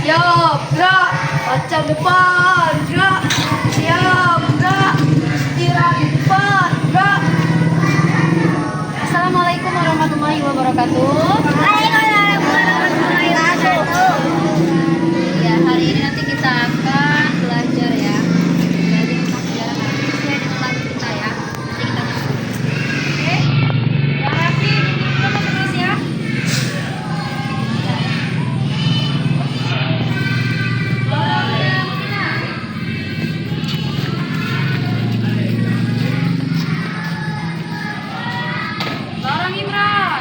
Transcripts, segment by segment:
Ya, gerak. Baca depan, gerak. Diam, gerak. Istirahat di depan, gerak. Assalamualaikum warahmatullahi wabarakatuh. Waalaikumsalam warahmatullahi wabarakatuh. Ya, hari ini nanti kita akan belajar ya. Belajar tentang sejarah nanti sesuai dengan lagu kita ya. Nanti kita nyusun. Oke? Yang rapi, kita mau terus ya. Barang Imran.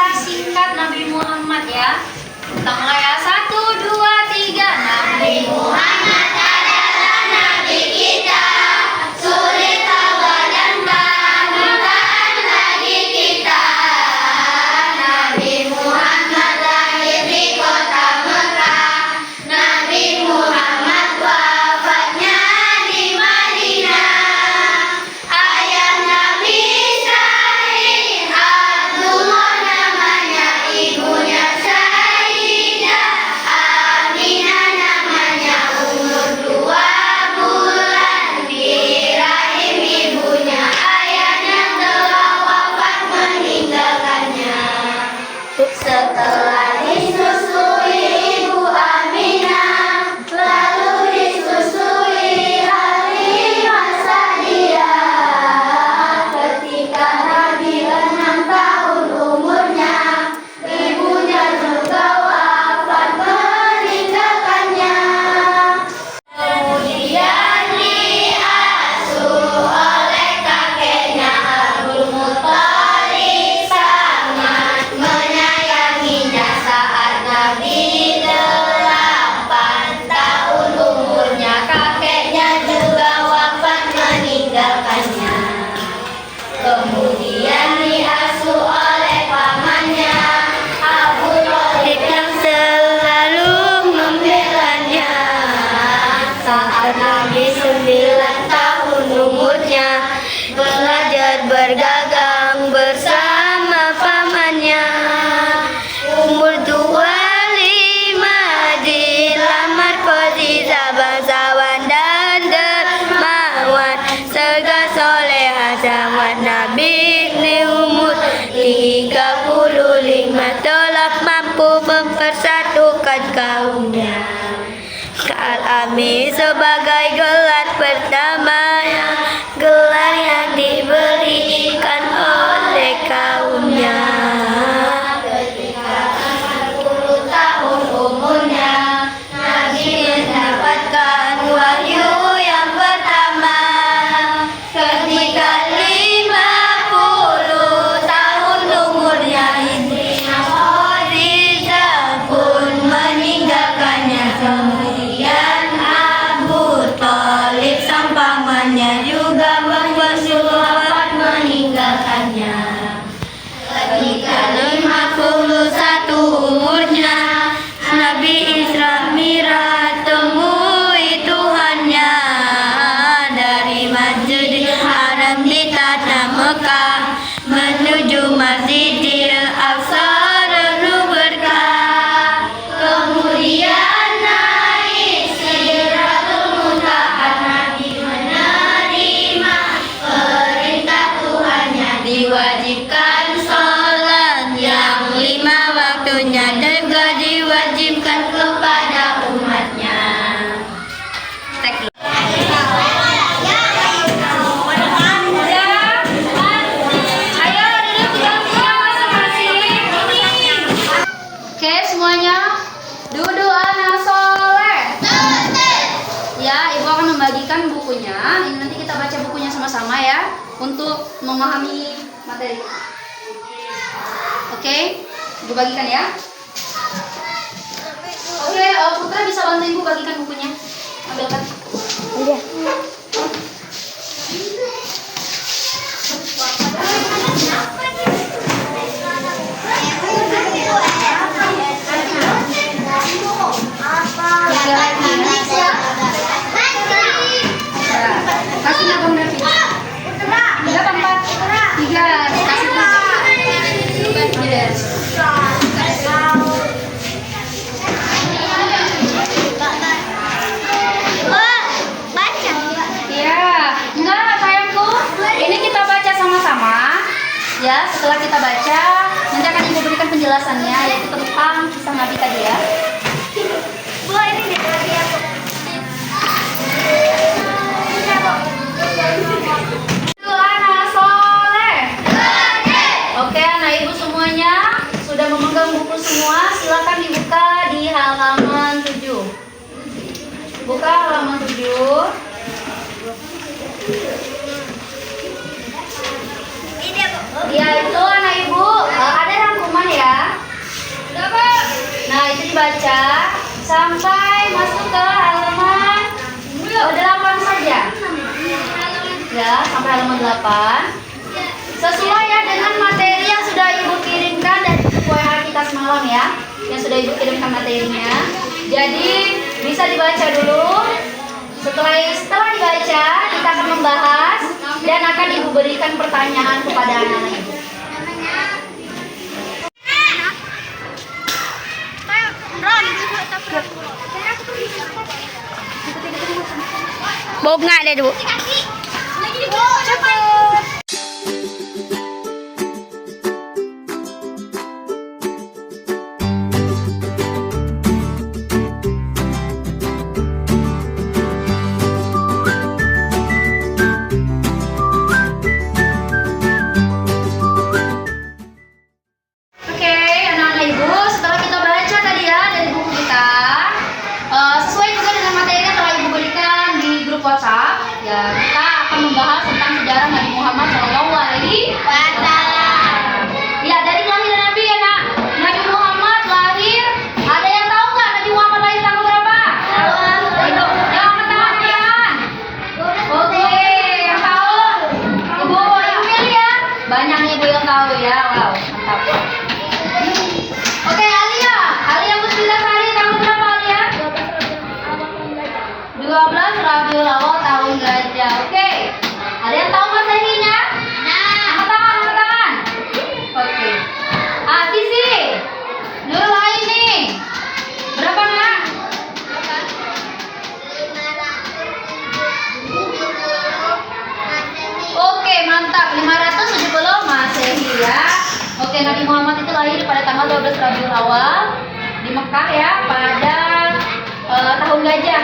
kisah singkat Nabi Muhammad ya. Kita mulai ya. 1, 2, 3. Nabi Muhammad adalah Nabi kita. Sulit tawa dan bukan lagi kita. Nabi Muhammad lahir di kota Mekah. Nabi Muhammad wafatnya di Madinah. Ayah Nabi Ibrahim Abdullah namanya, ibunya Sayyidah Aminah namanya, umur 2 bulan di rahim ibunya. Ayahnya telah wafat meninggalkannya. Setelah disusui ibu Aminah, lalu disusui Halimah Sa'diyah. Ketika Nabi 6 tahun umurnya, ibunya juga wafat meninggalkannya. Kemudian diasuh oleh kakeknya Abdul Muthalib, sangat menyayanginya. Saat Nabi 8 tahun umurnya, kakeknya juga wafat meninggalkannya. Kemudian diasuh oleh pamannya Abu Thalib yang selalu membelanya. Saat Nabi 9 tahun umurnya, belajar berdagang bersama pamannya. Umur 25 dilamar Khadijah, bangsawan dan dermawan, serga soleha zaman Nabi di umur 35 telah mampu mempersatukan kaumnya. Al-Amin sebagai gelar pertama, gelar yang diberikan oleh kaumnya. Ketika 40 tahun umurnya, Nabi mendapatkan wahyu yang pertama. Ketika 50 tahun umurnya, istrinya Khadijah pun meninggalkannya. Kemudian Abu Thalib sang pamannya juga wafat meninggalkannya. Ketika 51 umurnya, Nabi Isra Mi'raj temui Tuhannya dari Masjidil Haram di tanah Mekah menuju Masjidil Aqsa penuh berkah. Kemudian naik Sidratul Muntaha, Nabi menerima perintah Tuhannya, diwajibkan sholat yang 5 waktunya, juga diwajibkan kepada umatnya. Ayo duduk di bangkunya masing-masing. Oke semuanya, duduk anak soleh. Ya, ibu akan membagikan bukunya. Ini nanti kita baca bukunya sama-sama ya, untuk memahami materi. Oke, ibu bagikan ya. Oke, Putra bisa bantu ibu bagikan bukunya. Ambilkan. Iya. Kasih nabang David. 3 apa 4? 3. Kasih 3. Yes. Baca. Iya. Enggak sayangku. Ini kita baca sama-sama. Ya, setelah kita baca, nanti akan ibu berikan penjelasannya, yaitu tentang kisah Nabi tadi ya. Bu, ini deh lagi aku. Itu anak soleh. Oke, anak ibu semuanya sudah memegang buku semua. Silakan dibuka di halaman 7. Buka halaman 7. Ya itu anak ibu ada rangkuman ya. sampai masuk ke halaman 8 saja. Ya, sampai halaman 8. Sesuai ya dengan materi yang sudah Ibu kirimkan dari buku WA kita semalam ya. Yang sudah Ibu kirimkan materinya. Jadi bisa dibaca dulu. Setelah dibaca, kita akan membahas dan akan Ibu berikan pertanyaan kepada anak-anak Ibu. Bob nggak deh, Bu. Oke, anak-anak Ibu, setelah kita baca tadi ya dari buku kita, sesuai juga dengan materi yang telah Ibu berikan di grup WhatsApp, ya kita akan membahas tentang sejarah Nabi Muhammad SAW. Ya, dari kelahiran Nabi ya nak. Nabi Muhammad lahir, ada yang tahu nggak Nabi Muhammad lahir tanggal berapa? Yang angkat tangan. Oke, yang tahu? Ibu yang milih ya. Banyak nih Ibu yang tahu ya. Wow, mantap. Oke, Alia Musbilasari tahun berapa Alia? 12 Rabiul Awal tahun gajah. Oke. Ada yang tahu Masehinya? Angkat tangan. Oke. Sisi. Nurul Aini. Berapa nak? Oke, mantap. 570 Masehi ya. Oke, Nabi Muhammad itu lahir pada tanggal 12 Rabiul Awal di Mekah ya, pada tahun gajah.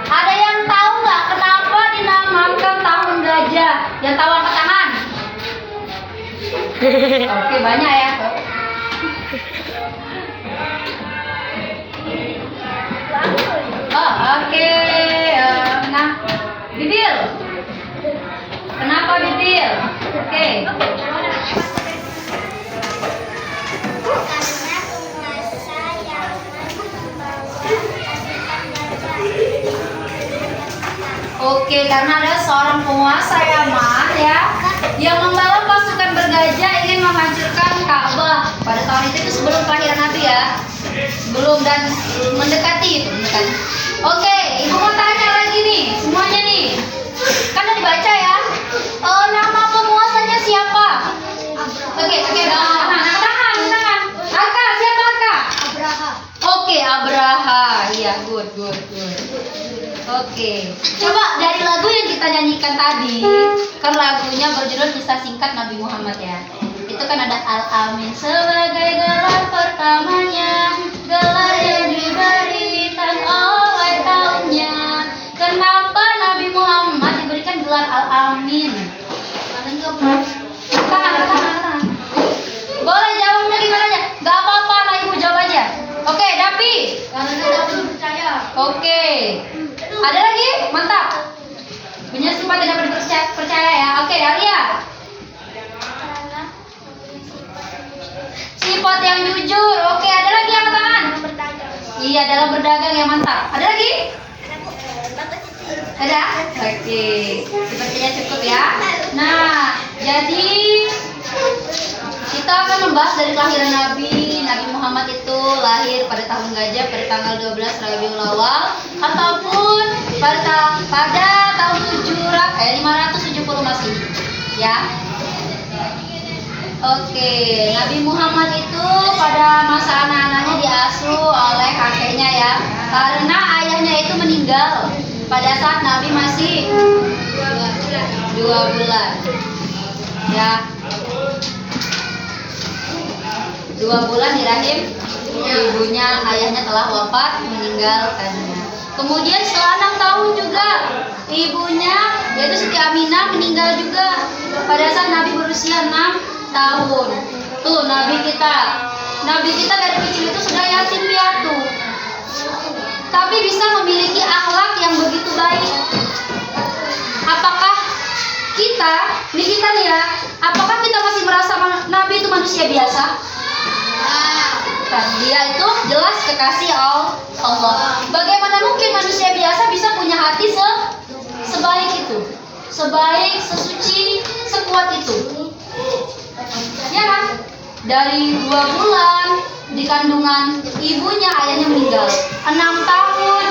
Ada yang tahu nggak kenapa dinamakan tahun gajah? Yang tahu angkat tangan. Oke, banyak ya. Oke. Nah, Bibil. Kenapa Bibil? Oke. Oke, karena ada seorang penguasa Yaman ya yang membawa pasukan bergajah ingin menghancurkan Ka'bah pada tahun itu sebelum kelahiran Nabi ya, sebelum dan mendekati. Oke, Ibu mau tanya lagi nih, semuanya nih, kan udah dibaca ya. Nama penguasanya siapa? Oke, tangan. Aka, siapa Aka? Abraha. Oke, Abraha. Iya, good. Oke, coba dari lagu yang kita nyanyikan tadi, kan lagunya berjudul Kisah Singkat Nabi Muhammad ya. Itu kan ada Al-Amin sebagai gelar pertamanya, gelar yang diberikan oleh kaumnya. Kenapa Nabi Muhammad diberikan gelar Al-Amin? Tangan. Boleh jawabnya gimana aja? Gak apa-apa, lah Ibu jawab aja. Oke, Dapi. Karena Dapi percaya. Oke. Ada lagi? Mantap. Punya sifat tidak percaya ya. Oke, Alia. Sifat yang jujur. Oke, ada lagi yang tangan? Iya, dalam berdagang yang mantap. Ada lagi? Ada? Oke. Sepertinya cukup ya. Nah, jadi kita akan membahas dari kelahiran Nabi Muhammad itu lahir pada tahun gajah pada tanggal 12 Rabiul Awal ataupun pada tahun 570 Masehi ya. Oke, Nabi Muhammad itu pada masa anak-anaknya diasuh oleh kakeknya ya, karena ayahnya itu meninggal pada saat Nabi masih 2 bulan ya. 2 bulan di rahim ibunya, ayahnya telah wafat meninggalkannya. Kemudian setelah 6 tahun juga ibunya yaitu Siti Aminah meninggal juga pada saat Nabi berusia 6 tahun. Tuh Nabi kita dari kecil itu sudah yatim piatu, tapi bisa memiliki akhlak yang begitu baik. Apakah kita nih ya, apakah kita masih merasa Nabi itu manusia biasa? Bukan. Dia itu jelas kekasih Allah. Bagaimana mungkin manusia biasa bisa punya hati sebaik itu, sebaik, sesuci, sekuat itu? Ya kan? Dari 2 bulan di kandungan ibunya ayahnya meninggal, 6 tahun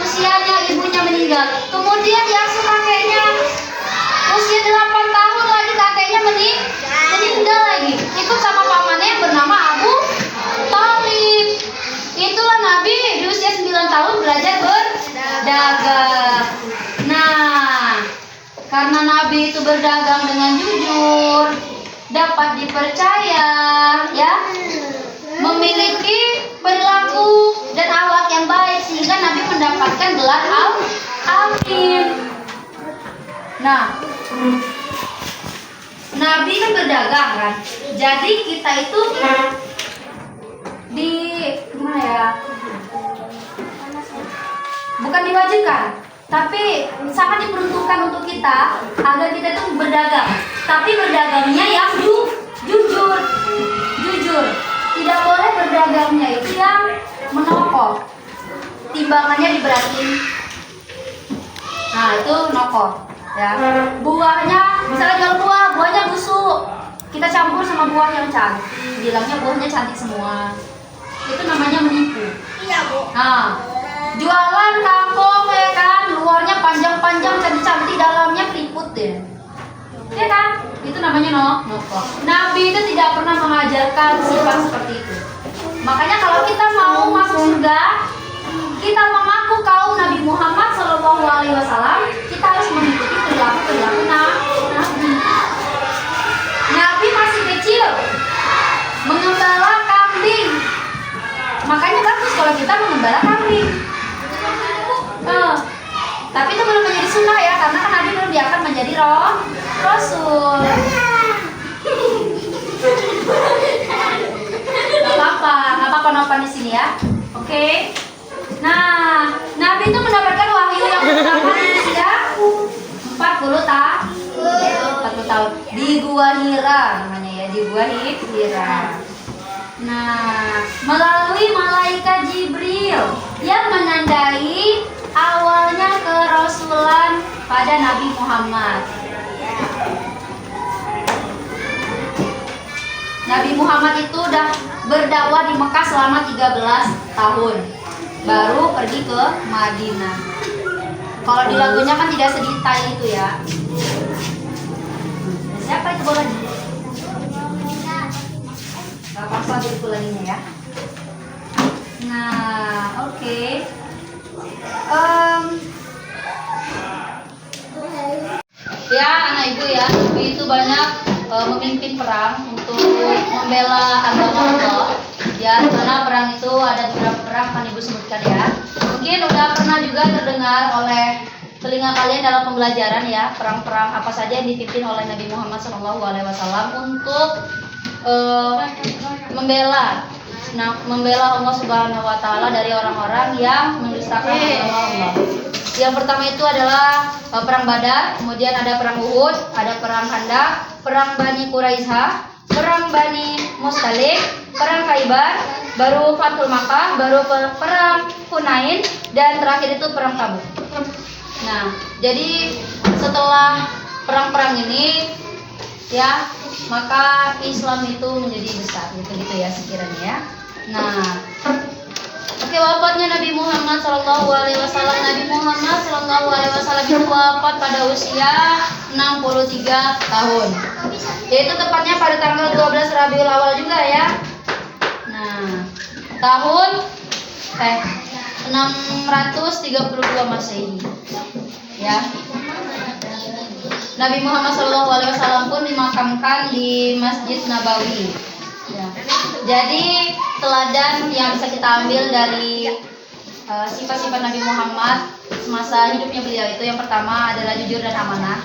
usianya ibunya meninggal, kemudian diasuh kakeknya, usia 8 tahun lagi kakeknya meninggal lagi, ikut sama pamannya yang bernama Abu Thalib. Itulah Nabi di usia 9 tahun belajar berdagang. Nah, karena Nabi itu berdagang dengan jujur, dapat dipercaya, ya, memiliki perilaku dan akhlak yang baik, sehingga Nabi mendapatkan gelar Al-Amin. Nah, Nabi kan berdagang kan, jadi kita itu gimana ya? Bukan diwajibkan, tapi sangat diperuntukkan untuk kita agar kita itu berdagang. Tapi berdagangnya yang jujur. Tidak boleh berdagangnya itu yang menokol. Timbangannya diberatin. Nah, itu nokol. Ya. Buahnya, misalnya jual buahnya busuk. Kita campur sama buah yang cantik. Bilangnya buahnya cantik semua. Itu namanya menipu. Iya, Bu. Nah, jualan kangkung ya kan, luarnya panjang-panjang cantik-cantik, dalamnya keriput deh. Ya kan? Itu namanya nokol. Nabi itu tidak pernah mengajarkan sifat seperti itu. Makanya kalau kita mau masuk surga, kita mengaku kaum Nabi Muhammad SAW, kita harus mengikuti perilaku Nabi. Nabi masih kecil, mengembala kambing. Makanya bagus kalau kita mengembala kambing. Tapi itu belum menjadi sunnah ya, karena kan Nabi belum diangkat menjadi Rasul. Gak apa-apa nonton di sini ya. Oke. Nah, Nabi itu mendapatkan wahyu yang pertama di usia 40 tahun di Gua Hira namanya ya, di Gua Hira. Nah, melalui malaikat Jibril yang menandai awalnya kerasulan pada Nabi Muhammad. Nabi Muhammad itu udah berdakwah di Mekah selama 13 tahun, baru pergi ke Madinah. Kalau di lagunya kan tidak sedetail itu ya. Siapa itu bolanya? Gak apa-apa dulu lagi ya. Nah, oke. Ya, anak ibu ya, Nabi itu banyak memimpin perang untuk membela agama Allah. Ya, karena perang itu ada beberapa perang kan ibu sebutkan ya. Mungkin udah pernah juga terdengar oleh telinga kalian dalam pembelajaran ya, perang-perang apa saja yang dipimpin oleh Nabi Muhammad SAW untuk membela Allah Subhanahu wa taala dari orang-orang yang mendustakan agama Allah. Yang pertama itu adalah perang Badar, kemudian ada perang Uhud, ada perang Khandaq, perang Bani Quraisyah, perang Bani Mustalik, perang Khaybar, baru Fathul Makkah, baru perang Hunain, dan terakhir itu perang Tabuk. Nah, jadi setelah perang-perang ini ya, maka Islam itu menjadi besar gitu ya sekiranya ya. Nah, oke, wafatnya Nabi Muhammad SAW. Nabi Muhammad SAW itu wafat pada usia 63 tahun. Yaitu tepatnya pada tanggal 12 Rabiul Awal juga ya. Nah, tahun 632 Masehi. Ya. Nabi Muhammad SAW pun dimakamkan di Masjid Nabawi. Ya. Jadi teladan yang bisa kita ambil dari sifat-sifat Nabi Muhammad semasa hidupnya beliau itu, yang pertama adalah jujur dan amanah,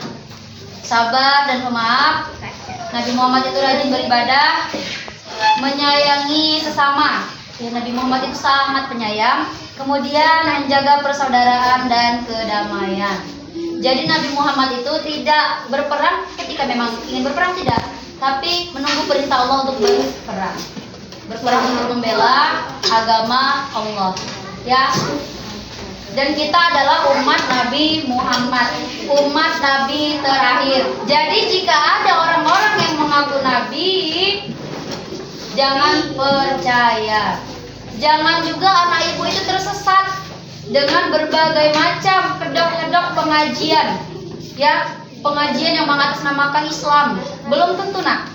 sabar dan pemaaf. Nabi Muhammad itu rajin beribadah, menyayangi sesama. Ya, Nabi Muhammad itu sangat penyayang, kemudian menjaga persaudaraan dan kedamaian. Jadi Nabi Muhammad itu tidak berperang ketika memang ingin berperang, tidak, tapi menunggu perintah Allah untuk berperang. berperang untuk membela agama Allah, ya. Dan kita adalah umat Nabi Muhammad, umat Nabi terakhir. Jadi jika ada orang-orang yang mengaku Nabi, jangan percaya. Jangan juga anak ibu itu tersesat dengan berbagai macam kedok-kedok pengajian, ya, pengajian yang mengatasnamakan Islam. Belum tentu, nak.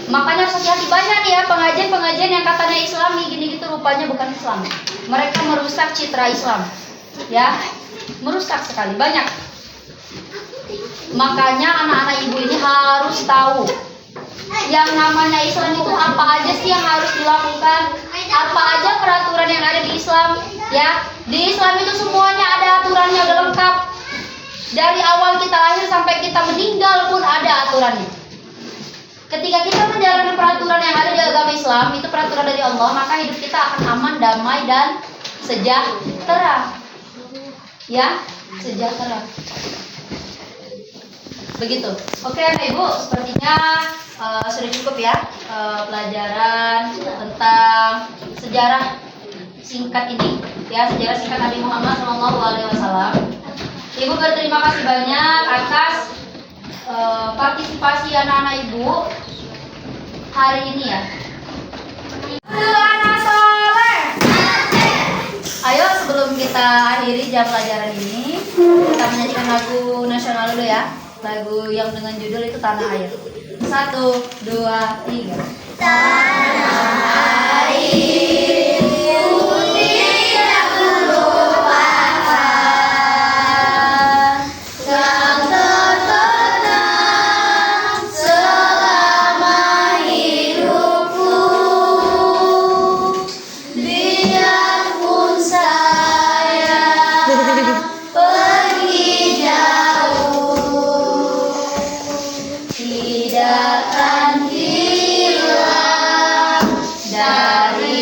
Makanya harus hati-hati, banyak nih ya pengajian-pengajian yang katanya Islami, gini gitu, rupanya bukan Islam. Mereka merusak citra Islam, ya, merusak sekali, banyak. Makanya anak-anak ibu ini harus tahu yang namanya Islam itu apa aja sih yang harus dilakukan, apa aja peraturan yang ada di Islam, ya. Di Islam itu semuanya ada aturannya, udah lengkap. Dari awal kita lahir sampai kita meninggal pun ada aturannya. Ketika kita menjalankan peraturan yang ada di agama Islam, itu peraturan dari Allah, maka hidup kita akan aman, damai, dan sejahtera, ya, sejahtera. Begitu. Oke, anak ibu, sepertinya sudah cukup ya pelajaran tentang sejarah singkat ini, ya, sejarah singkat Nabi Muhammad SAW. Ibu berterima kasih banyak atas partisipasi anak-anak ibu hari ini, ya. Anak soleh. Ayo, sebelum kita akhiri jam pelajaran ini, kita menyanyikan lagu nasional dulu, ya. Lagu yang dengan judul itu Tanah Air. 1, 2, 3. Tanah air putih yang melupakan, yang terkenang selama hidupku. Biarpun saya pergi jauh, tidak akan hilang dari